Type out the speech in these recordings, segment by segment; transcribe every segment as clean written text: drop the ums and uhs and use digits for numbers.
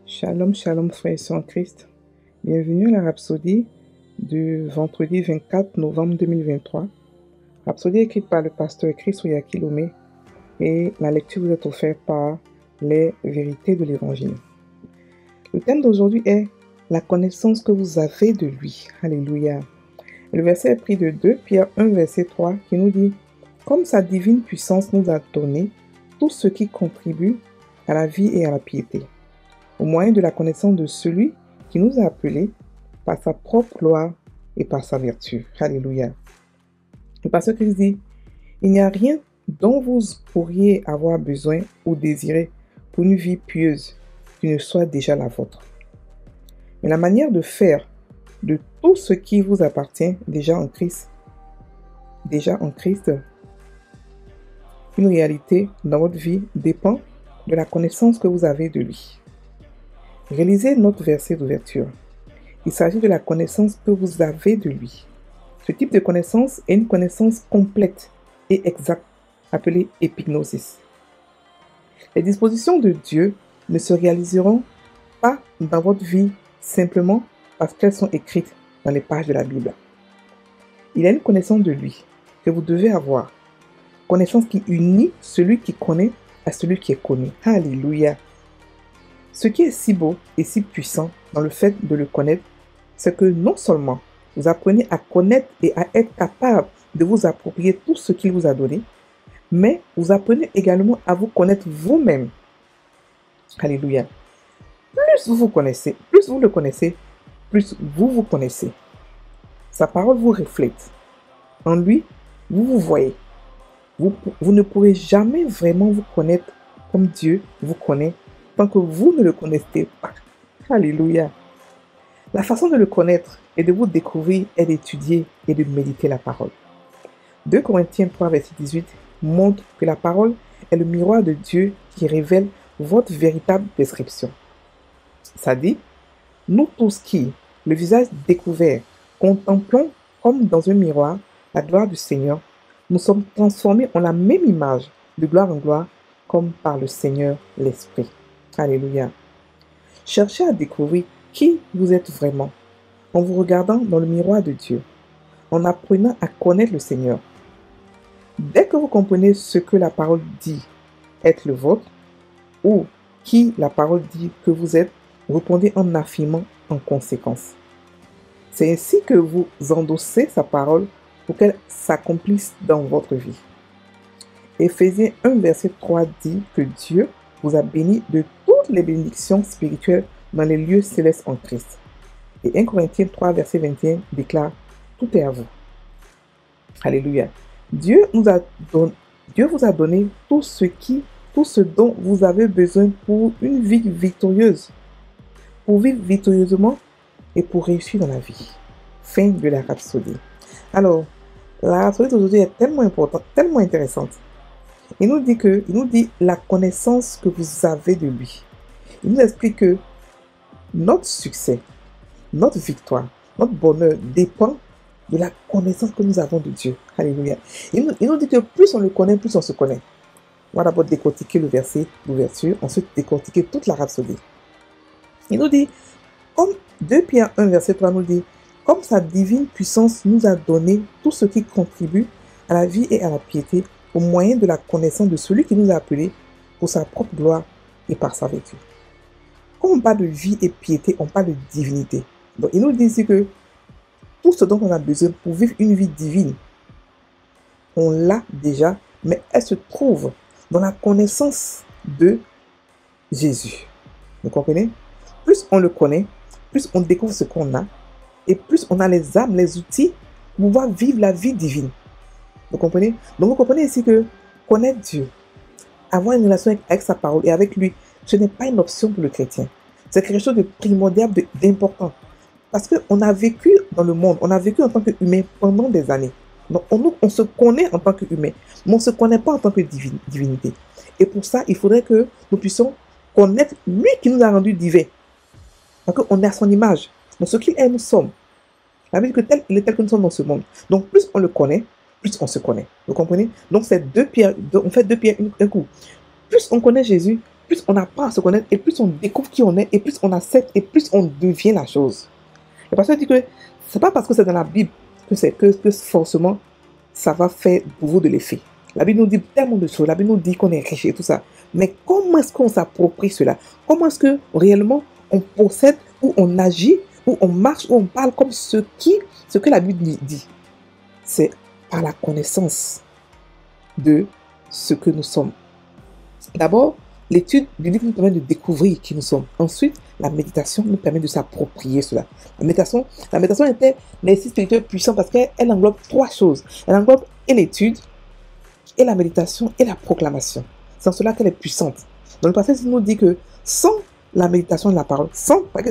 Shalom, shalom, frères et sœurs en Christ. Bienvenue à la Rhapsodie du vendredi 24 novembre 2023. Rhapsodie écrite par le pasteur Chris Oyakilome et la lecture vous est offerte par les vérités de l'Évangile. Le thème d'aujourd'hui est la connaissance que vous avez de lui. Alléluia. Le verset est pris de 2 Pierre 1, verset 3 qui nous dit « Comme sa divine puissance nous a donné tout ce qui contribue à la vie et à la piété, au moyen de la connaissance de celui qui nous a appelés par sa propre gloire et par sa vertu. » Alléluia. Le pasteur Christ dit, il n'y a rien dont vous pourriez avoir besoin ou désirer pour une vie pieuse qui ne soit déjà la vôtre. Mais la manière de faire de tout ce qui vous appartient déjà en Christ, une réalité dans votre vie dépend de la connaissance que vous avez de lui. Réalisez notre verset d'ouverture. Il s'agit de la connaissance que vous avez de lui. Ce type de connaissance est une connaissance complète et exacte, appelée épignosis. Les dispositions de Dieu ne se réaliseront pas dans votre vie simplement parce qu'elles sont écrites dans les pages de la Bible. Il y a une connaissance de lui que vous devez avoir. Connaissance qui unit celui qui connaît à celui qui est connu. Alléluia. Ce qui est si beau et si puissant dans le fait de le connaître, c'est que non seulement vous apprenez à connaître et à être capable de vous approprier tout ce qu'il vous a donné, mais vous apprenez également à vous connaître vous-même. Alléluia. Plus vous le connaissez, plus vous vous connaissez. Sa parole vous reflète. En lui, vous vous voyez. Vous ne pourrez jamais vraiment vous connaître comme Dieu vous connaît tant que vous ne le connaissez pas. Alléluia. La façon de le connaître et de vous découvrir est d'étudier et de méditer la parole. 2 Corinthiens 3, verset 18 montre que la parole est le miroir de Dieu qui révèle votre véritable description. Ça dit, nous tous qui, le visage découvert, contemplons comme dans un miroir la gloire du Seigneur, nous sommes transformés en la même image, de gloire en gloire, comme par le Seigneur l'Esprit. Alléluia. Cherchez à découvrir qui vous êtes vraiment en vous regardant dans le miroir de Dieu, en apprenant à connaître le Seigneur. Dès que vous comprenez ce que la parole dit être le vôtre, ou qui la parole dit que vous êtes, répondez en affirmant en conséquence. C'est ainsi que vous endossez sa parole pour qu'elle s'accomplisse dans votre vie. Éphésiens 1, verset 3 dit que Dieu vous a béni de toutes les bénédictions spirituelles dans les lieux célestes en Christ. Et 1 Corinthiens 3, verset 21 déclare, tout est à vous. Alléluia. Dieu vous a donné tout ce dont vous avez besoin pour une vie victorieuse, pour vivre victorieusement et pour réussir dans la vie. Fin de la rhapsodie. Alors, la rhapsodie d'aujourd'hui est tellement importante, tellement intéressante. Il nous dit la connaissance que vous avez de lui. Il nous explique que notre succès, notre victoire, notre bonheur dépend de la connaissance que nous avons de Dieu. Alléluia. Il nous dit que plus on le connaît, plus on se connaît. On va d'abord décortiquer le verset d'ouverture, ensuite décortiquer toute la rhapsodie. Il nous dit, comme 2 Pierre 1, verset 3 nous dit, comme sa divine puissance nous a donné tout ce qui contribue à la vie et à la piété au moyen de la connaissance de celui qui nous a appelés pour sa propre gloire et par sa vertu. Quand on parle de vie et piété, on parle de divinité. Donc il nous dit ici que tout ce dont on a besoin pour vivre une vie divine, on l'a déjà, mais elle se trouve dans la connaissance de Jésus. Vous comprenez? Plus on le connaît, plus on découvre ce qu'on a, et plus on a les âmes, les outils pour pouvoir vivre la vie divine. Vous comprenez? Donc vous comprenez ici que connaître Dieu, avoir une relation avec sa parole et avec lui, ce n'est pas une option pour le chrétien. C'est quelque chose de primordial, d'important. Parce qu'on a vécu dans le monde, on a vécu en tant qu'humain pendant des années. Donc on se connaît en tant qu'humain, mais on ne se connaît pas en tant que divinité. Et pour ça, il faudrait que nous puissions connaître lui qui nous a rendus divins. Parce qu'on est à son image. Donc ce qu'il est, nous sommes. Ça veut dire que il est tel que nous sommes dans ce monde. Donc plus on le connaît, plus on se connaît. Vous comprenez? Donc c'est 2 pierres, on fait 2 pierres un coup. Plus on connaît Jésus, plus on apprend à se connaître, et plus on découvre qui on est, et plus on accepte, et plus on devient la chose. Le pasteur dit que c'est pas parce que c'est dans la Bible que forcément ça va faire pour vous de l'effet. La Bible nous dit tellement de choses. La Bible nous dit qu'on est riche et tout ça. Mais comment est-ce qu'on s'approprie cela? Comment est-ce que réellement on possède, ou on agit, ou on marche, ou on parle comme ce que la Bible dit? C'est par la connaissance de ce que nous sommes. D'abord, l'étude du livre nous permet de découvrir qui nous sommes. Ensuite, la méditation nous permet de s'approprier cela. La méditation était l'exercice spirituel puissant parce qu'elle englobe trois choses. Elle englobe et l'étude, et la méditation, et la proclamation. C'est en cela qu'elle est puissante. Dans le passage, il nous dit que sans la méditation de la parole,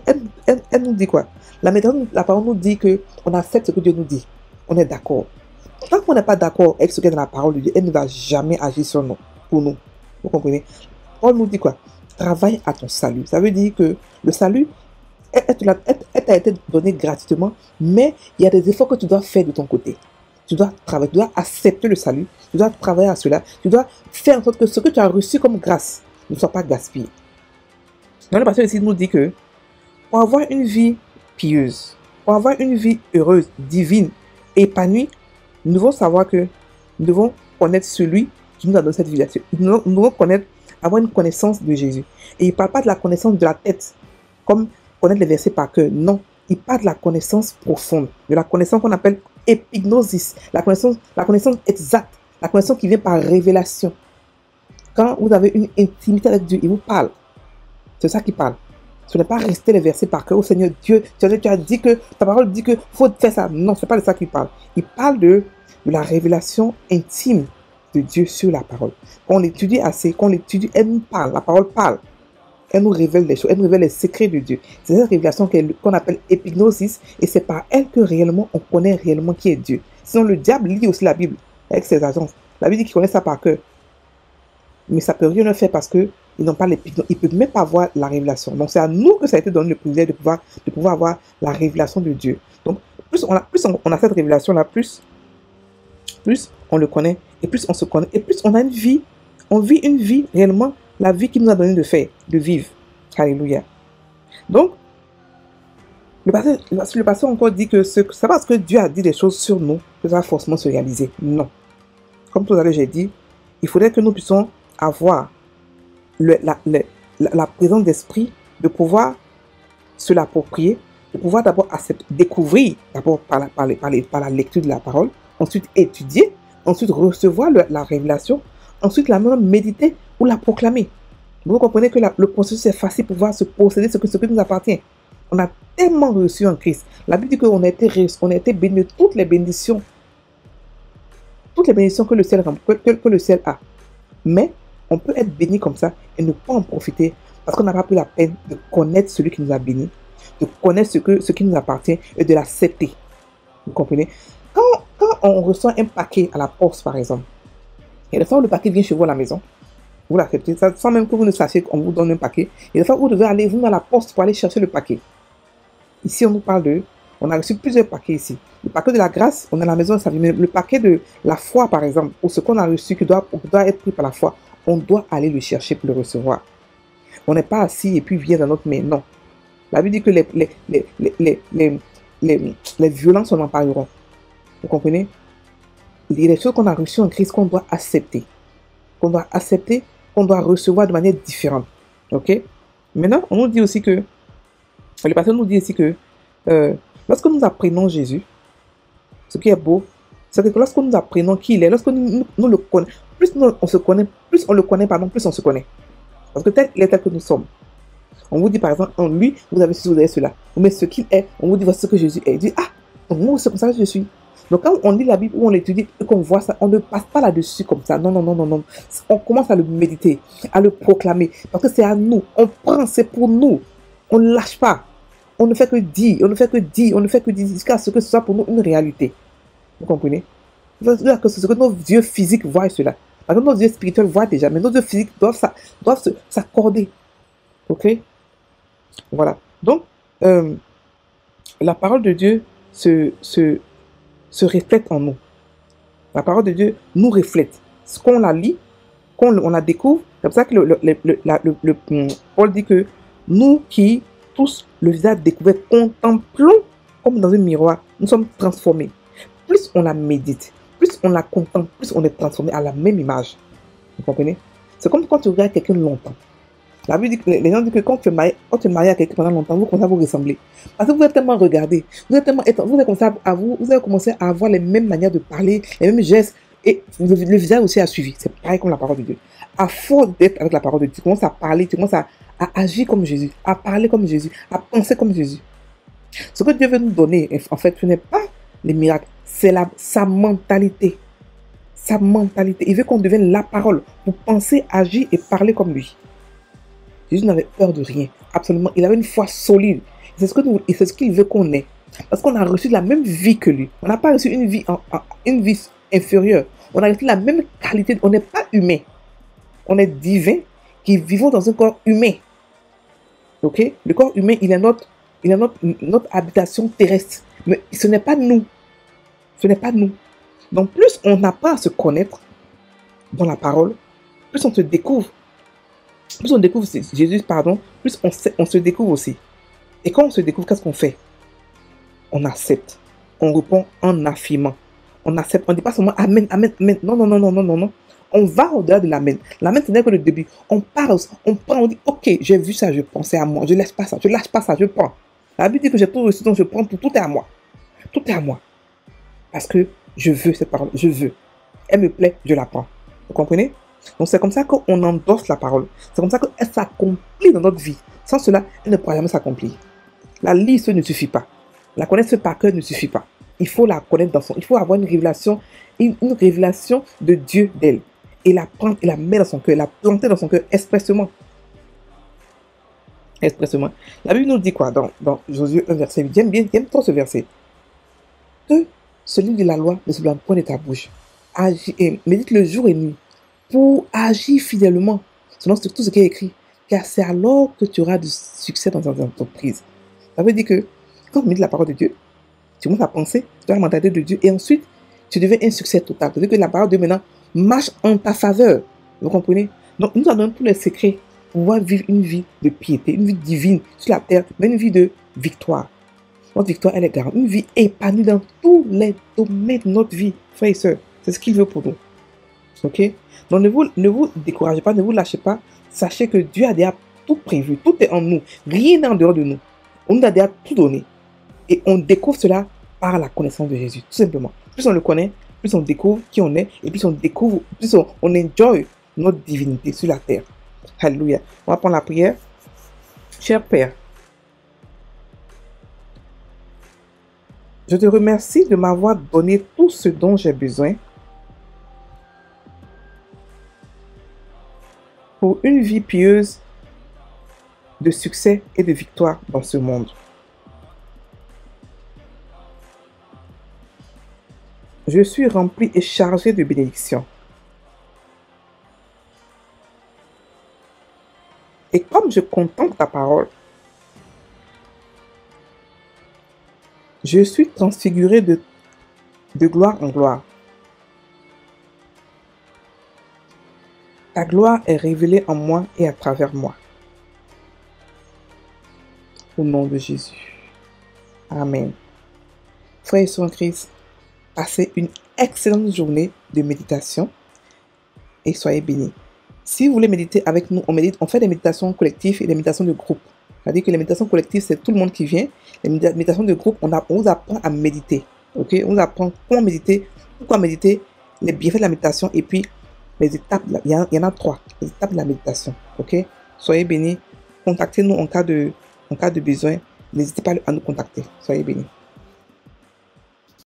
elle nous dit quoi? La méditation de la parole nous dit qu'on accepte ce que Dieu nous dit. On est d'accord. Tant qu'on n'est pas d'accord avec ce qui est dans la parole de Dieu, elle ne va jamais agir sur nous, pour nous. Vous comprenez? Paul nous dit quoi? Travaille à ton salut. Ça veut dire que le salut, elle t'a été donné gratuitement, mais il y a des efforts que tu dois faire de ton côté. Tu dois travailler, tu dois accepter le salut, tu dois travailler à cela, tu dois faire en sorte que ce que tu as reçu comme grâce ne soit pas gaspillé. Dans le passage ici, il nous dit que pour avoir une vie pieuse, pour avoir une vie heureuse, divine, épanouie, nous devons savoir que nous devons connaître celui qui nous a donné cette vie. Nous devons avoir une connaissance de Jésus. Et il ne parle pas de la connaissance de la tête, comme connaître les versets par cœur. Non, il parle de la connaissance profonde, de la connaissance qu'on appelle épignosis, la connaissance exacte, la connaissance qui vient par révélation. Quand vous avez une intimité avec Dieu, il vous parle. C'est ça qu'il parle. Ce n'est pas rester les versets par cœur. Oh Seigneur Dieu, tu as dit que ta parole dit que faut faire ça. Non, ce n'est pas de ça qu'il parle. Il parle de la révélation intime de Dieu sur la parole. Quand on l'étudie assez, quand on l'étudie, elle nous parle. La parole parle. Elle nous révèle les choses, elle nous révèle les secrets de Dieu. C'est cette révélation qu'on appelle épignosis, et c'est par elle que réellement on connaît réellement qui est Dieu. Sinon, le diable lit aussi la Bible avec ses agences. La Bible dit qu'il connaît ça par cœur. Mais ça ne peut rien le faire parce qu'ils n'ont pas l'épignosis. Ils ne peuvent même pas voir la révélation. Donc, c'est à nous que ça a été donné le privilège de pouvoir avoir la révélation de Dieu. Donc, plus on a cette révélation-là, plus on le connaît, et plus on se connaît, et plus on a une vie, on vit une vie réellement, la vie qu'il nous a donné de faire, de vivre. Alléluia. Donc, le pasteur encore dit que c'est parce que Dieu a dit des choses sur nous que ça va forcément se réaliser. Non. Comme tout à l'heure j'ai dit, il faudrait que nous puissions avoir la présence d'esprit de pouvoir se l'approprier, de pouvoir d'abord découvrir, d'abord par la lecture de la parole, ensuite étudier, ensuite recevoir la révélation, ensuite la même méditer ou la proclamer. Vous comprenez que le processus est facile pour pouvoir se posséder ce que nous appartient. On a tellement reçu en Christ. La Bible dit qu'on a été bénis de toutes les bénédictions que le ciel a. Mais on peut être béni comme ça et ne pas en profiter parce qu'on n'a pas pris la peine de connaître celui qui nous a bénis, de connaître ce qui nous appartient et de l'accepter. Vous comprenez? Quand on reçoit un paquet à la poste, par exemple, et des fois où le paquet vient chez vous à la maison, vous l'acceptez, sans même que vous ne sachiez qu'on vous donne un paquet. Et des fois, vous devez aller vous à la poste pour aller chercher le paquet. Ici, on nous parle on a reçu plusieurs paquets ici. Le paquet de la grâce, on est à la maison, ça vient. Mais le paquet de la foi, par exemple, ou ce qu'on a reçu, qui doit être pris par la foi, on doit aller le chercher pour le recevoir. On n'est pas assis et puis vient dans notre main. Non. La Bible dit que les violences, on en parleront. Vous comprenez? Il y a des choses qu'on a reçues en Christ qu'on doit accepter. Qu'on doit recevoir de manière différente. Ok? Maintenant, on nous dit aussi que, le pasteur nous dit aussi que, lorsque nous apprenons Jésus, ce qui est beau, c'est que lorsque nous apprenons qui il est, lorsque nous le connaissons, plus on le connaît, plus on se connaît. Parce que il est tel que nous sommes. On vous dit par exemple, en lui, vous avez ceci, vous avez cela. On met ce qu'il est, on vous dit voici ce que Jésus est. Il dit, ah, donc moi, c'est comme ça que je suis. Donc quand on lit la Bible ou on l'étudie et qu'on voit ça, on ne passe pas là-dessus comme ça. Non, non, non, non, non. On commence à le méditer, à le proclamer. Parce que c'est à nous. On prend, c'est pour nous. On ne lâche pas. On ne fait que dire, jusqu'à ce que ce soit pour nous une réalité. Vous comprenez? C'est ce que nos yeux physiques voient cela. Parce que nos yeux spirituels voient déjà, mais nos yeux physiques doivent s'accorder. Ok? Voilà. Donc, la parole de Dieu se reflète en nous. La parole de Dieu nous reflète. Ce qu'on la lit, Quand on la découvre, c'est pour ça que Paul dit que nous qui, tous, le visage découvert, contemplons comme dans un miroir, nous sommes transformés. Plus on la médite, plus on la contemple, plus on est transformé à la même image. Vous comprenez? C'est comme quand tu regardes quelqu'un longtemps. La Bible dit que les gens disent que quand tu es marié à quelqu'un pendant longtemps, vous commencez à vous ressembler. Parce que vous êtes tellement regardé, vous êtes vous avez commencé à avoir les mêmes manières de parler, les mêmes gestes, et le visage aussi a suivi. C'est pareil comme la parole de Dieu. À force d'être avec la parole de Dieu, tu commences à parler, tu commences à agir comme Jésus, à parler comme Jésus, à penser comme Jésus. Ce que Dieu veut nous donner, en fait, ce n'est pas les miracles, c'est sa mentalité. Sa mentalité. Il veut qu'on devienne la parole pour penser, agir et parler comme lui. Jésus n'avait peur de rien, absolument. Il avait une foi solide. C'est ce qu'il veut qu'on ait. Parce qu'on a reçu la même vie que lui. On n'a pas reçu une vie inférieure. On a reçu la même qualité. On n'est pas humain. On est divin qui vivons dans un corps humain. Ok? Le corps humain, il est notre habitation terrestre. Mais ce n'est pas nous. Ce n'est pas nous. Donc, plus on apprend à se connaître dans la parole, plus on se découvre. Plus on découvre Jésus, plus on se découvre aussi. Et quand on se découvre, qu'est-ce qu'on fait? On accepte. On répond en affirmant. On accepte. On ne dit pas seulement Amen, Amen, Amen. Non, non, non, non, non, non, non. On va au-delà de l'Amen. L'Amen, ce n'est que le début. On parle, on prend, on dit ok, j'ai vu ça, je pensais à moi. Je ne laisse pas ça, je ne lâche pas ça, je prends. La Bible dit que j'ai tout reçu, donc je prends tout est à moi. Tout est à moi. Parce que je veux cette parole, je veux. Elle me plaît, je la prends. Vous comprenez? Donc c'est comme ça qu'on endosse la parole. C'est comme ça qu'elle s'accomplit dans notre vie. Sans cela, elle ne pourra jamais s'accomplir. La lire, ce ne suffit pas. La connaître par cœur ne suffit pas. Il faut la connaître dans son... Il faut avoir une révélation de Dieu d'elle. Et la prendre et la mettre dans son cœur. La planter dans son cœur expressément. Expressément. La Bible nous dit quoi dans Josué 1, verset 8. J'aime trop ce verset. Que ce livre de la loi ne se blâme point de ta bouche. Agis et médite le jour et nuit pour agir fidèlement selon tout ce qui est écrit. Car c'est alors que tu auras du succès dans ton entreprise. Ça veut dire que quand tu médites la parole de Dieu, tu commences à penser, tu as la mentalité de Dieu et ensuite tu deviens un succès total. C'est-à-dire que la parole de Dieu maintenant marche en ta faveur. Vous comprenez? Donc nous en donnons tous les secrets pour pouvoir vivre une vie de piété, une vie divine sur la terre, mais une vie de victoire. Notre victoire, elle est garantie. Une vie épanouie dans tous les domaines de notre vie, frères et sœurs. C'est ce qu'il veut pour nous. Ok? Donc ne vous découragez pas, ne vous lâchez pas. Sachez que Dieu a déjà tout prévu. Tout est en nous. Rien n'est en dehors de nous. On nous a déjà tout donné. Et on découvre cela par la connaissance de Jésus. Tout simplement. Plus on le connaît, plus on découvre qui on est. Et plus on découvre, plus on enjoy notre divinité sur la terre. Alléluia. On va prendre la prière. Cher Père, je te remercie de m'avoir donné tout ce dont j'ai besoin pour une vie pieuse de succès et de victoire dans ce monde. Je suis rempli et chargé de bénédictions. Et comme je contemple ta parole, je suis transfiguré de gloire en gloire. Ta gloire est révélée en moi et à travers moi. Au nom de Jésus. Amen. Frères et sœurs en Christ, passez une excellente journée de méditation et soyez bénis. Si vous voulez méditer avec nous, on fait des méditations collectives et des méditations de groupe. C'est-à-dire que les méditations collectives, c'est tout le monde qui vient. Les méditations de groupe, on vous apprend à méditer. Ok? On vous apprend comment méditer, pourquoi méditer, les bienfaits de la méditation et puis les étapes. Il y en a 3. Les étapes de la méditation. Ok? Soyez bénis. Contactez-nous en cas de besoin. N'hésitez pas à nous contacter. Soyez bénis.